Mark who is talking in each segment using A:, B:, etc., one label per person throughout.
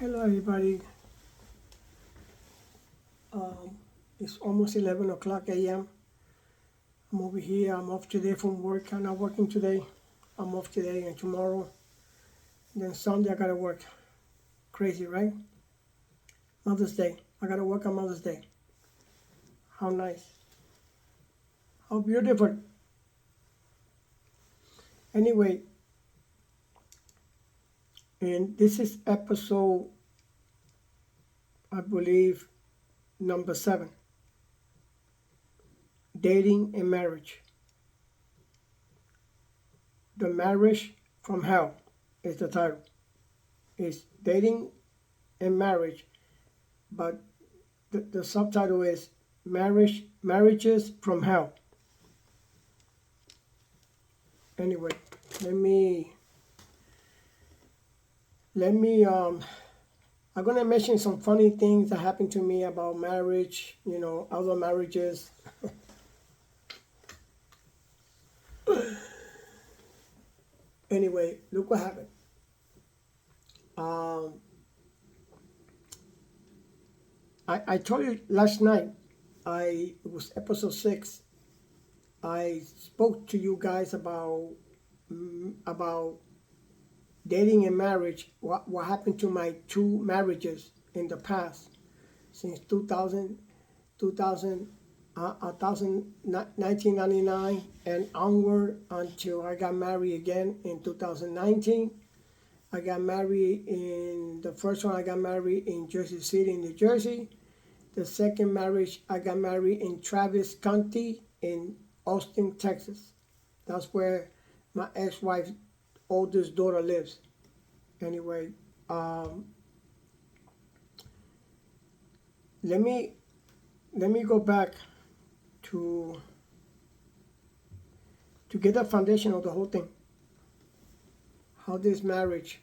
A: Hello, everybody. Um, it's almost 11 o'clock a.m. I'm over here. I'm off today from work. I'm not working today. I'm off today and tomorrow. Then Sunday, I gotta work. Crazy, right? Mother's Day. I gotta work on Mother's Day. How nice. How beautiful. Anyway, and this is episode, I believe, number 7, Dating and Marriage. The Marriage from Hell is the title. It's Dating and Marriage, but the subtitle is Marriages from Hell. Anyway, let me I'm gonna mention some funny things that happened to me about marriage, other marriages. Anyway, look what happened. um I told you last night, it was episode 6. I spoke to you guys about dating and marriage, what happened to my 2 marriages in the past since 2000, 1999 and onward until I got married again in 2019. I got married the first one I got married in Jersey City, New Jersey. The second marriage, I got married in Travis County in Austin, Texas. That's where my ex-wife's oldest daughter lives. Anyway, let me go back to get the foundation of the whole thing. How this marriage,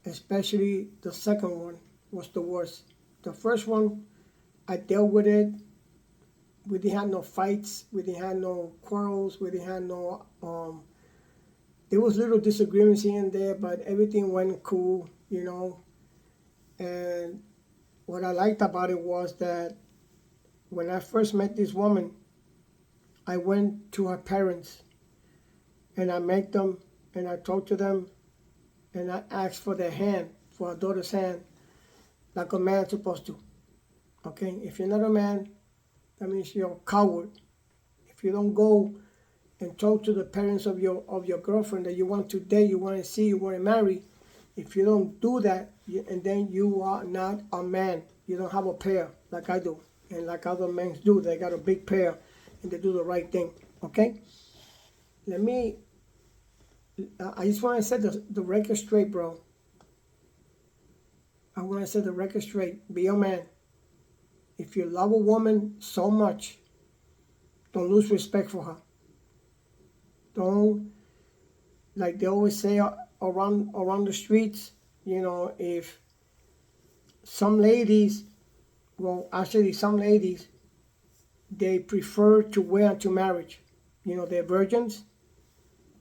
A: especially the second one, was the worst. The first one, I dealt with it. We didn't have no fights. We didn't have no quarrels. We didn't have no. There was little disagreements here and there, but everything went cool. And what I liked about it was that when I first met this woman, I went to her parents and I met them and I talked to them and I asked for their hand, for her daughter's hand, like a man's supposed to. Okay? If you're not a man, that means you're a coward. If you don't go and talk to the parents of your girlfriend that you want to date, you want to see, you want to marry, if you don't do that, and then you are not a man. You don't have a pair like I do, and like other men do. They got a big pair, and they do the right thing. Okay? I just want to set the record straight, bro. I want to set the record straight. Be a man. If you love a woman so much, don't lose respect for her. Don't, like they always say around the streets, if some ladies, well, actually some ladies, they prefer to wait until marriage. They're virgins,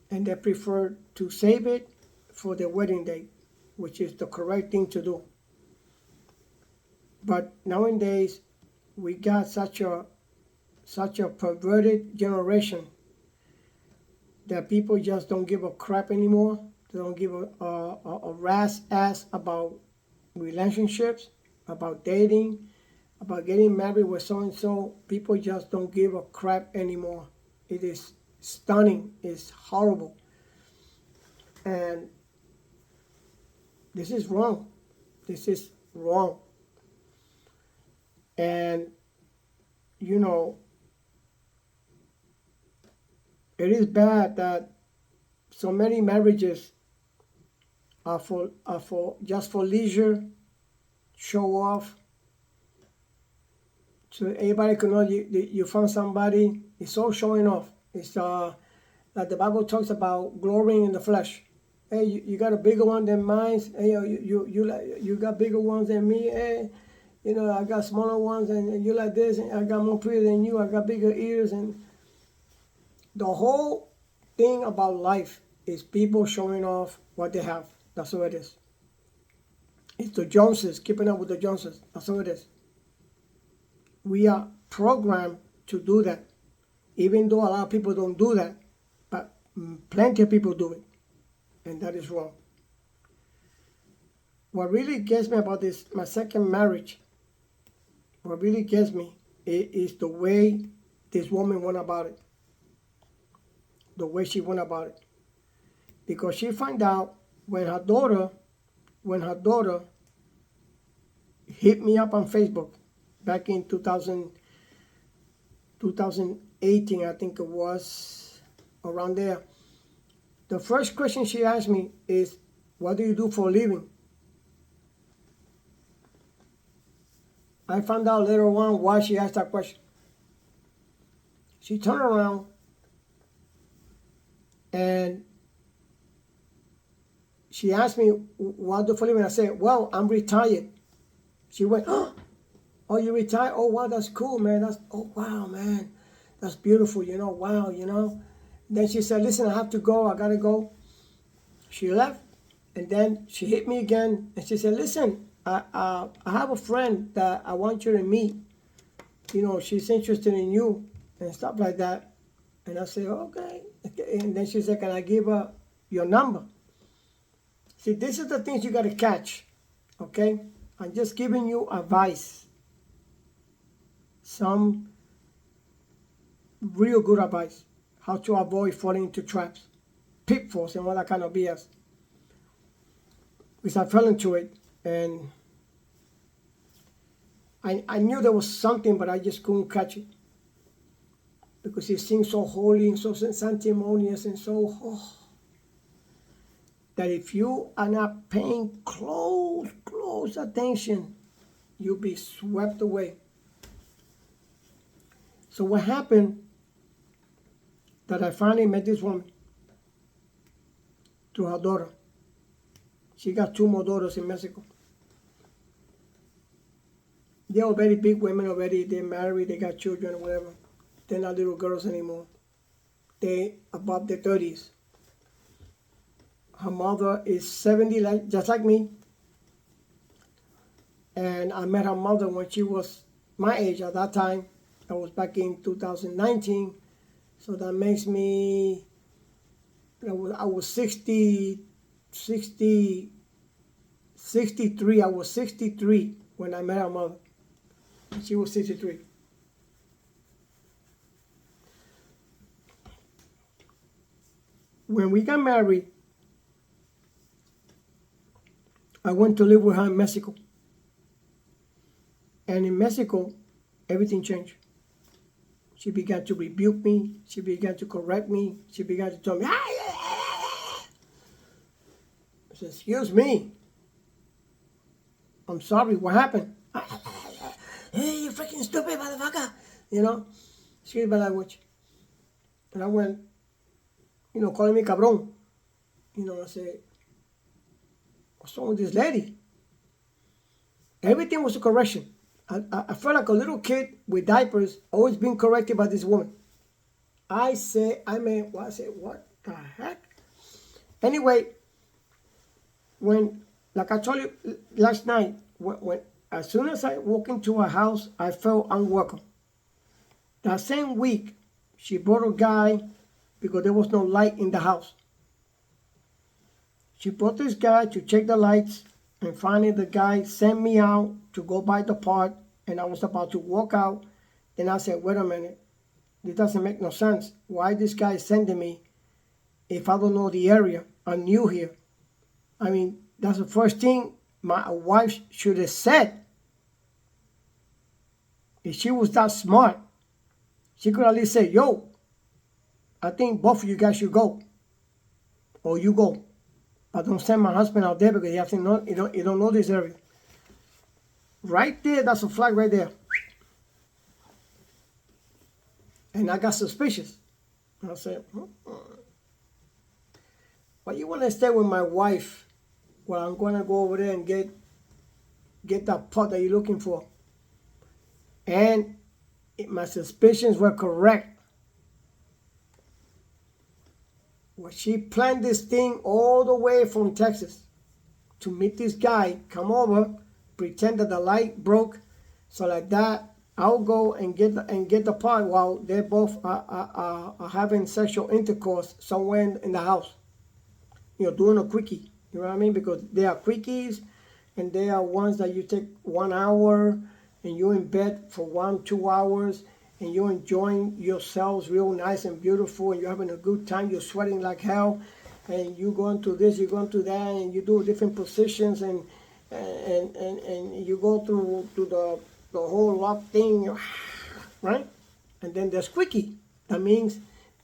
A: and they prefer to save it for their wedding date, which is the correct thing to do. But nowadays, we got such a perverted generation that people just don't give a crap anymore. They don't give a rat's ass about relationships, about dating, about getting married with so and so. People just don't give a crap anymore. It is stunning. It's horrible. And this is wrong. This is wrong. And, it is bad that so many marriages are for just for leisure, show off. So everybody can know you found somebody. It's all showing off. It's like the Bible talks about glorying in the flesh. Hey, you got a bigger one than mine. Hey, you got bigger ones than me. Hey, I got smaller ones, and you like this, and I got more pretty than you. I got bigger ears, and the whole thing about life is people showing off what they have. That's what it is. It's the Joneses, keeping up with the Joneses. That's all it is. We are programmed to do that, even though a lot of people don't do that, but plenty of people do it, and that is wrong. What really gets me about this, my second marriage, what really gets me is the way this woman went about it. The way she went about it. Because she found out when her daughter hit me up on Facebook back in 2018, I think it was, around there. The first question she asked me is, what do you do for a living? I found out later on why she asked that question. She turned around and she asked me, what do you do for a living? I said, well, I'm retired. She went, oh, you retired? Oh, wow, that's cool, man. Oh, wow, man. That's beautiful, wow, Then she said, listen, I have to go. I got to go. She left, and then she hit me again, and she said, listen, I have a friend that I want you to meet. She's interested in you and stuff like that. And I said, okay. And then she said, can I give her your number? See, this is the things you got to catch, okay? I'm just giving you advice. Some real good advice. How to avoid falling into traps, pitfalls, and all that kind of BS. Because I fell into it, and I knew there was something, but I just couldn't catch it. Because it seemed so holy and so sanctimonious and so, that if you are not paying close attention, you'll be swept away. So what happened, that I finally met this woman through her daughter. She got 2 more daughters in Mexico. They are very big women already. They're married, they got children or whatever. They're not little girls anymore. They above their 30s. Her mother is 70, just like me. And I met her mother when she was my age at that time. That was back in 2019. So that makes me, I was 63. I was 63 when I met her mother. She was 63. When we got married, I went to live with her in Mexico. And in Mexico, everything changed. She began to rebuke me. She began to correct me. She began to tell me, I said, excuse me. I'm sorry, what happened? Hey, you freaking stupid motherfucker. Excuse my language. And I went, calling me cabrón. I said, what's wrong with this lady? Everything was a correction. I felt like a little kid with diapers, always being corrected by this woman. What the heck? Anyway, like I told you last night, as soon as I walked into her house, I felt unwelcome. That same week, she brought a guy because there was no light in the house. She brought this guy to check the lights, and finally the guy sent me out to go buy the part, and I was about to walk out. Then I said, wait a minute, this doesn't make no sense. Why this guy is sending me if I don't know the area? I'm new here. I mean, that's the first thing my wife should have said. If she was that smart, she could at least say, yo, I think both of you guys should go. Or you go. But don't send my husband out there because you don't know this area. Right there, that's a flag right there. And I got suspicious. I said, why you want to stay with my wife while I'm going to go over there and get that pot that you're looking for? And my suspicions were correct. Well, she planned this thing all the way from Texas. to meet this guy, come over, pretend that the light broke, so like that, I'll go and get the part while they both are having sexual intercourse somewhere in the house. Doing a quickie. You know what I mean? Because they are quickies, and they are ones that you take 1 hour, and you're in bed for 1-2 hours, and you're enjoying yourselves real nice and beautiful, and you're having a good time. You're sweating like hell, and you're going to this, you're going to that, and you do different positions, and you go through the whole lock thing, right? And then there's quickie. That means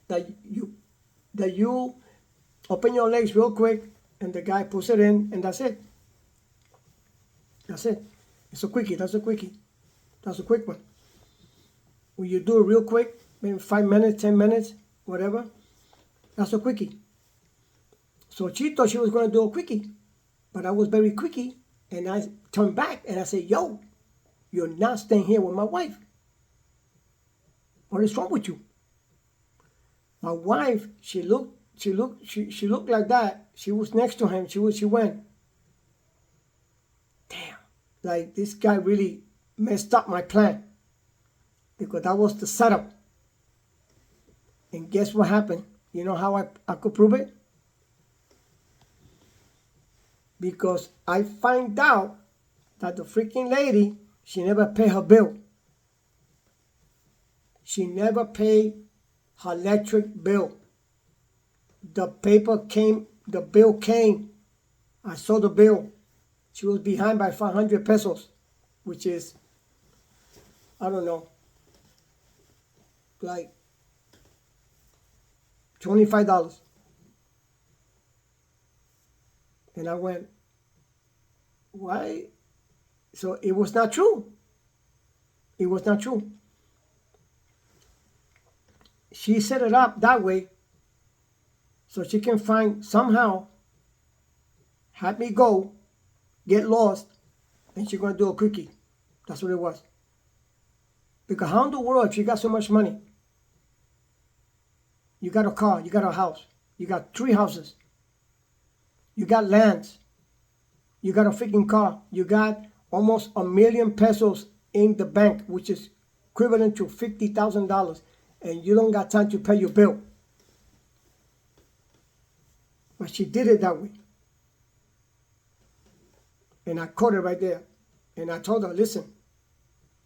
A: that you open your legs real quick, and the guy puts it in, and that's it. That's it. It's a quickie. That's a quickie. That's a quick one. When you do it real quick, maybe 5 minutes, 10 minutes, whatever, that's a quickie. So she thought she was going to do a quickie, but I was very quickie, and I turned back, and I said, yo, you're not staying here with my wife. What is wrong with you? My wife, she looked like that. She was next to him. She went, damn, like this guy really messed up my plan, because that was the setup. And guess what happened? You know how I could prove it? Because I find out that the freaking lady, she never paid her bill. She never paid her electric bill. The bill came. I saw the bill. She was behind by 500 pesos, which is, I don't know, like $25. And I went, why? So it was not true. It was not true. She set it up that way so she can somehow have me go, get lost, and she's going to do a quickie. That's what it was. Because how in the world, if she got so much money, you got a car, you got a house, you got 3 houses, you got lands, you got a freaking car, you got almost 1 million pesos in the bank, which is equivalent to $50,000, and you don't got time to pay your bill. But she did it that way. And I caught her right there. And I told her, listen,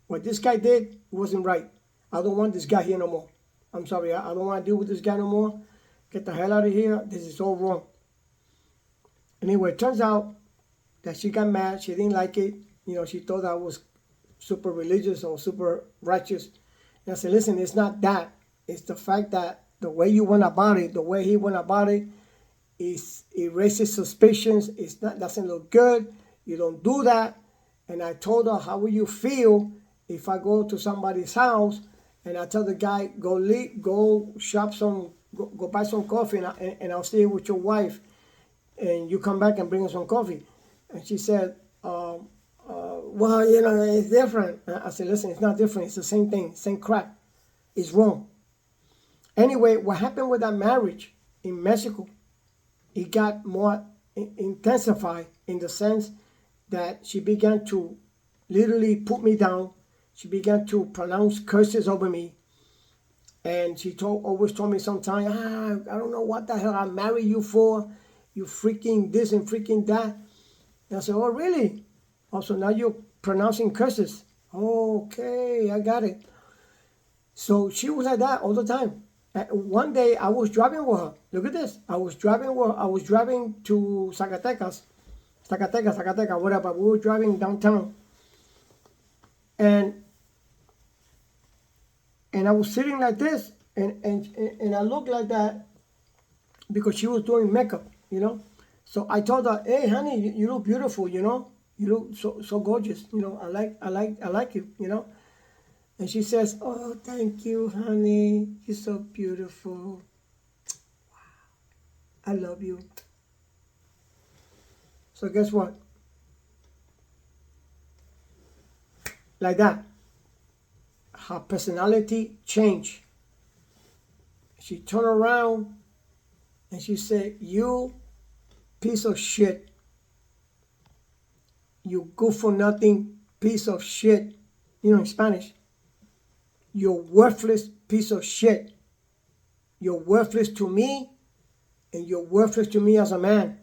A: what this guy did wasn't right. I don't want this guy here no more. I'm sorry, I don't want to deal with this guy no more. Get the hell out of here. This is all wrong. Anyway, it turns out that she got mad. She didn't like it. She thought I was super religious or super righteous. And I said, listen, it's not that. It's the fact that the way you went about it, the way he went about it, it raises suspicions. Doesn't look good. You don't do that. And I told her, how will you feel if I go to somebody's house and I tell the guy, go buy some coffee, and I'll stay with your wife, and you come back and bring us some coffee. And she said, well, it's different. I said, listen, it's not different. It's the same thing, same crap. It's wrong. Anyway, what happened with that marriage in Mexico, it got more intensified in the sense that she began to literally put me down. She began to pronounce curses over me. And she always told me sometimes, I don't know what the hell I married you for. You freaking this and freaking that. And I said, oh, really? Also, now you're pronouncing curses. Okay, I got it. So she was like that all the time. One day I was driving with her. Look at this. I was driving to Zacatecas, whatever. We were driving downtown. And I was sitting like this, and I looked like that because she was doing makeup, So I told her, hey, honey, you look beautiful, You look so gorgeous, I like you, And she says, oh, thank you, honey. You're so beautiful. Wow. I love you. So guess what? Like that. Her personality changed. She turned around and she said, you piece of shit. You good for nothing piece of shit. You know, in Spanish. You're worthless piece of shit. You're worthless to me, and you're worthless to me as a man.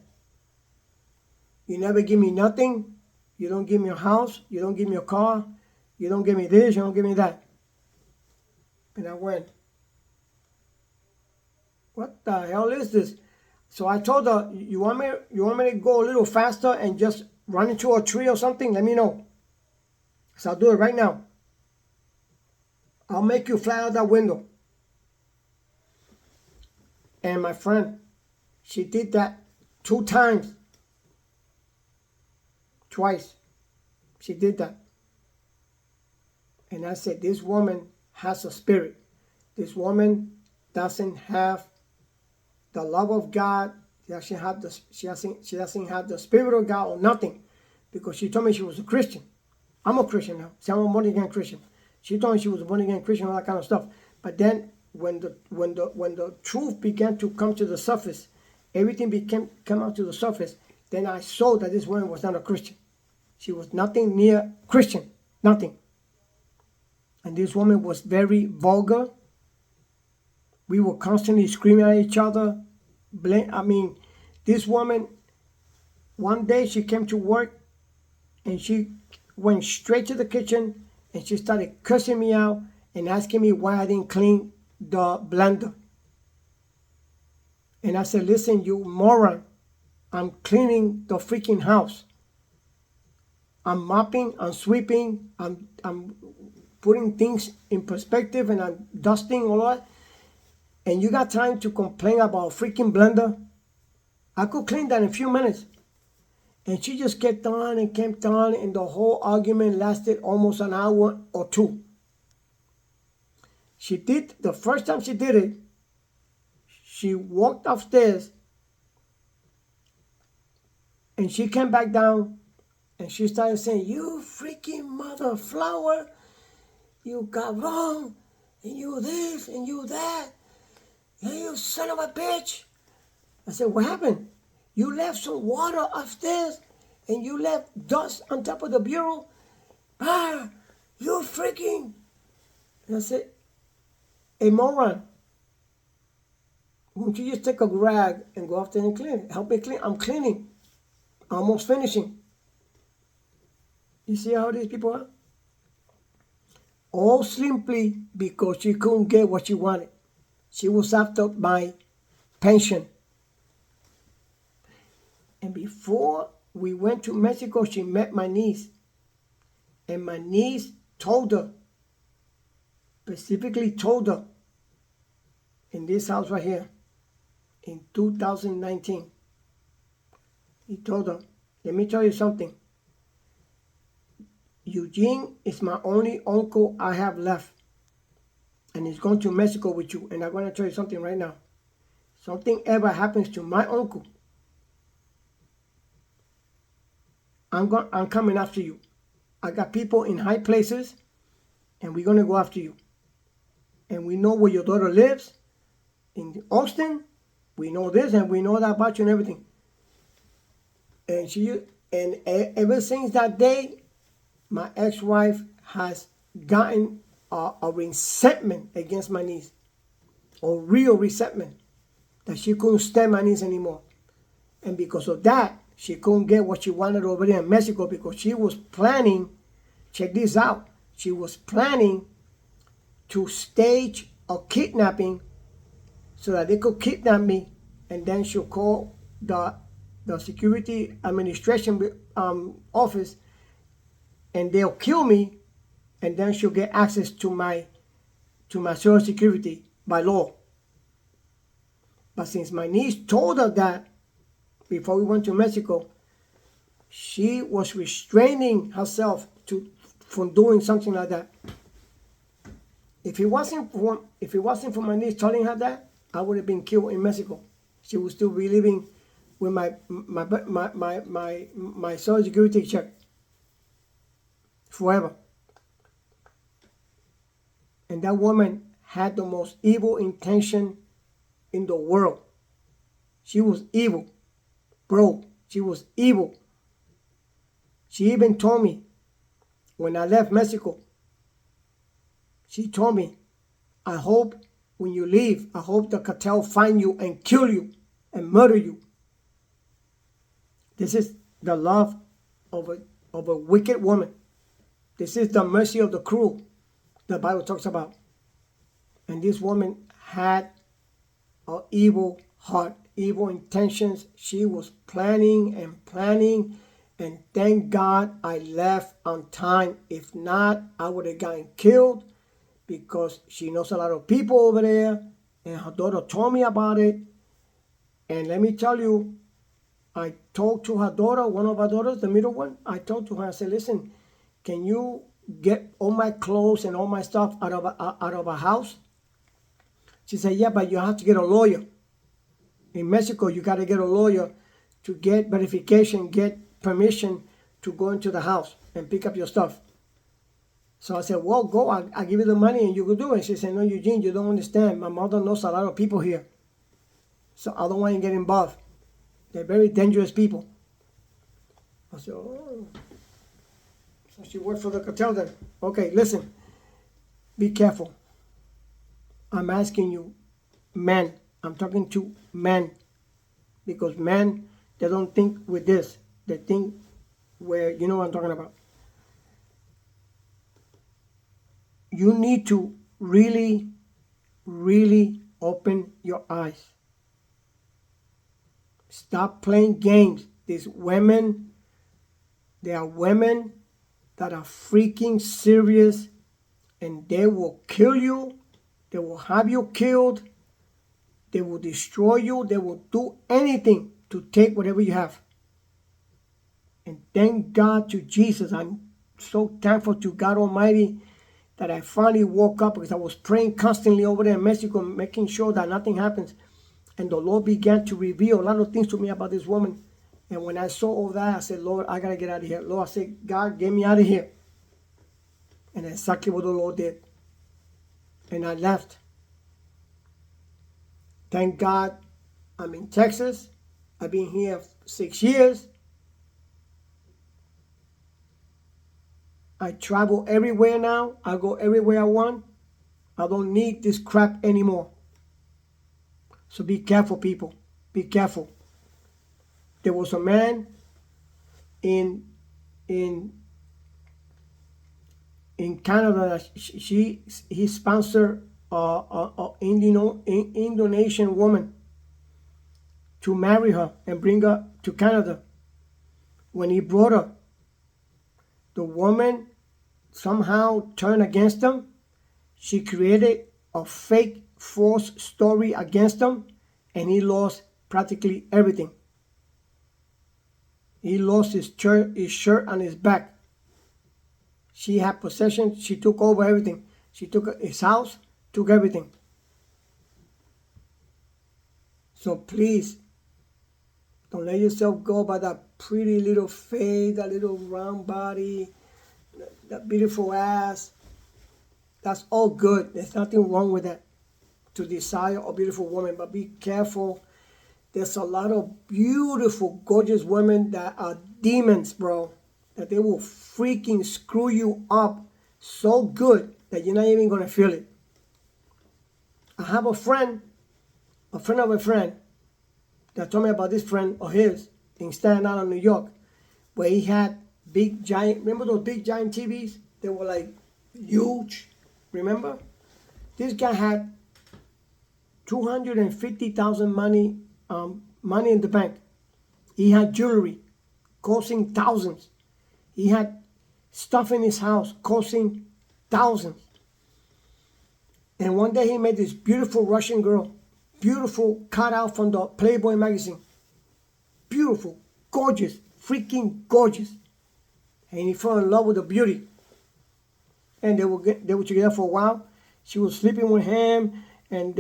A: You never give me nothing. You don't give me a house. You don't give me a car. You don't give me this. You don't give me that. And I went, what the hell is this? So I told her, you want me to go a little faster and just run into a tree or something? Let me know. So I'll do it right now. I'll make you fly out that window. And my friend, she did that 2 times. Twice. She did that. And I said, this woman has a spirit. This woman doesn't have the love of God. She doesn't have the spirit of God or nothing. Because she told me she was a Christian. I'm a Christian now. See, I'm a born-again Christian. She told me she was a born-again Christian, all that kind of stuff. But then when the truth began to come to the surface, everything come out to the surface, then I saw that this woman was not a Christian. She was nothing near Christian. Nothing. And this woman was very vulgar. We were constantly screaming at each other. This woman, one day she came to work and she went straight to the kitchen and she started cursing me out and asking me why I didn't clean the blender. And I said, listen, you moron, I'm cleaning the freaking house. I'm mopping, I'm sweeping, I'm putting things in perspective, and I'm dusting all that. And you got time to complain about a freaking blender? I could clean that in a few minutes. And she just kept on and kept on, and the whole argument lasted almost an hour or 2. The first time she did it, she walked upstairs and she came back down and she started saying, you freaking mother flower, you cabrón, and you this and you that, and you son of a bitch. I said, what happened? You left some water upstairs and you left dust on top of the bureau. You freaking. And I said, hey, moron, why don't you just take a rag and go up there and clean it? Help me clean. I'm cleaning. Almost finishing. You see how these people are? All simply because she couldn't get what she wanted. She was after my pension. And before we went to Mexico, she met my niece. And my niece told her, specifically told her, in this house right here, in 2019, he told her, let me tell you something. Eugene is my only uncle I have left. And he's going to Mexico with you. And I'm going to tell you something right now. Something ever happens to my uncle, I'm coming after you. I got people in high places, and we're going to go after you. And we know where your daughter lives, in Austin. We know this, and we know that about you and everything. And ever since that day, my ex-wife has gotten a resentment against my niece. A real resentment. That she couldn't stand my niece anymore. And because of that, she couldn't get what she wanted over there in Mexico, because she was planning, check this out, she was planning to stage a kidnapping so that they could kidnap me, and then she'll call the security administration office, and they'll kill me, and then she'll get access to my social security by law. But since my niece told her that before we went to Mexico, she was restraining herself from doing something like that. If it wasn't for my niece telling her that, I would have been killed in Mexico. She would still be living with my social security check forever. And that woman had the most evil intention in the world. She was evil. Bro, she was evil. She even told me when I left Mexico, she told me, I hope when you leave, I hope the cartel find you and kill you and murder you. This is the love of a wicked woman. This is the mercy of the cruel the Bible talks about. And this woman had an evil heart, evil intentions. She was planning and planning. And thank God I left on time. If not, I would have gotten killed, because she knows a lot of people over there. And her daughter told me about it. And let me tell you, I talked to her daughter, one of her daughters, the middle one. I talked to her. I said, listen, can you get all my clothes and all my stuff out of a house? She said, yeah, but you have to get a lawyer. In Mexico, you got to get a lawyer to get verification, get permission to go into the house and pick up your stuff. So I said, well, go. I'll give you the money and you can do it. She said, no, Eugene, you don't understand. My mother knows a lot of people here. So I don't want to get involved. They're very dangerous people. I said, oh. So she worked for the cartel then. Okay, listen. Be careful. I'm asking you, men. I'm talking to men. Because men, they don't think with this. They think where, you know what I'm talking about. You need to really, really open your eyes. Stop playing games. These women, they are women that are freaking serious, and they will kill you. They will have you killed. They will destroy you. They will do anything to take whatever you have. And thank God to Jesus. I'm so thankful to God Almighty that I finally woke up, because I was praying constantly over there in Mexico, making sure that nothing happens. And the Lord began to reveal a lot of things to me about this woman. And when I saw all that, I said, Lord, I got to get out of here. Lord, I said, God, get me out of here. And that's exactly what the Lord did. And I left. Thank God I'm in Texas. I've been here 6 years. I travel everywhere now. I go everywhere I want. I don't need this crap anymore. So be careful, people. Be careful. There was a man in Canada. He sponsored an Indonesian woman to marry her and bring her to Canada. When he brought her, the woman somehow turned against him. She created a fake, false story against him, and he lost practically everything. He lost his shirt and his back. She had possession. She took over everything. She took his house, took everything. So please, don't let yourself go by that pretty little face, that little round body, that beautiful ass. That's all good. There's nothing wrong with that, to desire a beautiful woman. But be careful. There's a lot of beautiful, gorgeous women that are demons, bro. That they will freaking screw you up so good that you're not even going to feel it. I have a friend of a friend, that told me about this friend of his in Staten Island, New York, where he had big, giant, remember those big, giant TVs? They were like huge, remember? This guy had $250,000 money in the bank. He had jewelry costing thousands. He had stuff in his house costing thousands. And one day he met this beautiful Russian girl, beautiful, cut out from the Playboy magazine. Beautiful, gorgeous, freaking gorgeous. And he fell in love with the beauty. And they were together for a while. She was sleeping with him, and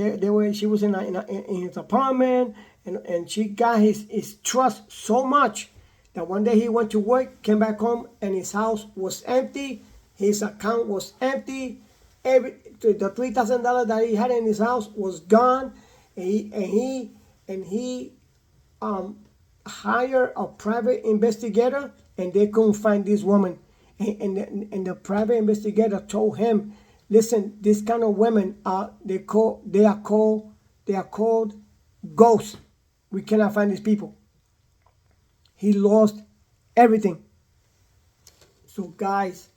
A: she was in his apartment, and she got his trust so much that one day he went to work, came back home, and his house was empty, his account was empty, the $3,000 that he had in his house was gone, and he hired a private investigator, and they couldn't find this woman. And the private investigator told him, listen, this kind of women they are called ghosts. We cannot find these people. He lost everything. So guys,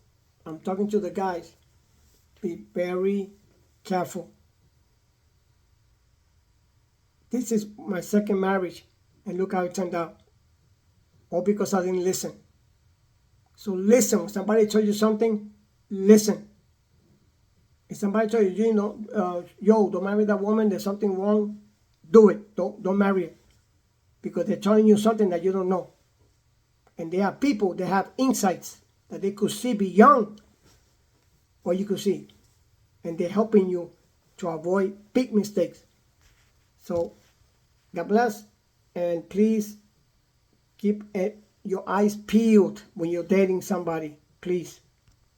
A: I'm talking to the guys, be very careful. This is my second marriage, and look how it turned out. All because I didn't listen. So listen. When somebody tells you something, listen. If somebody tells you, yo, don't marry that woman, there's something wrong, do it. Don't marry her. Because they're telling you something that you don't know. And there are people that have insights that they could see beyond what you could see. And they're helping you to avoid big mistakes. So, God bless. And please keep your eyes peeled when you're dating somebody. Please.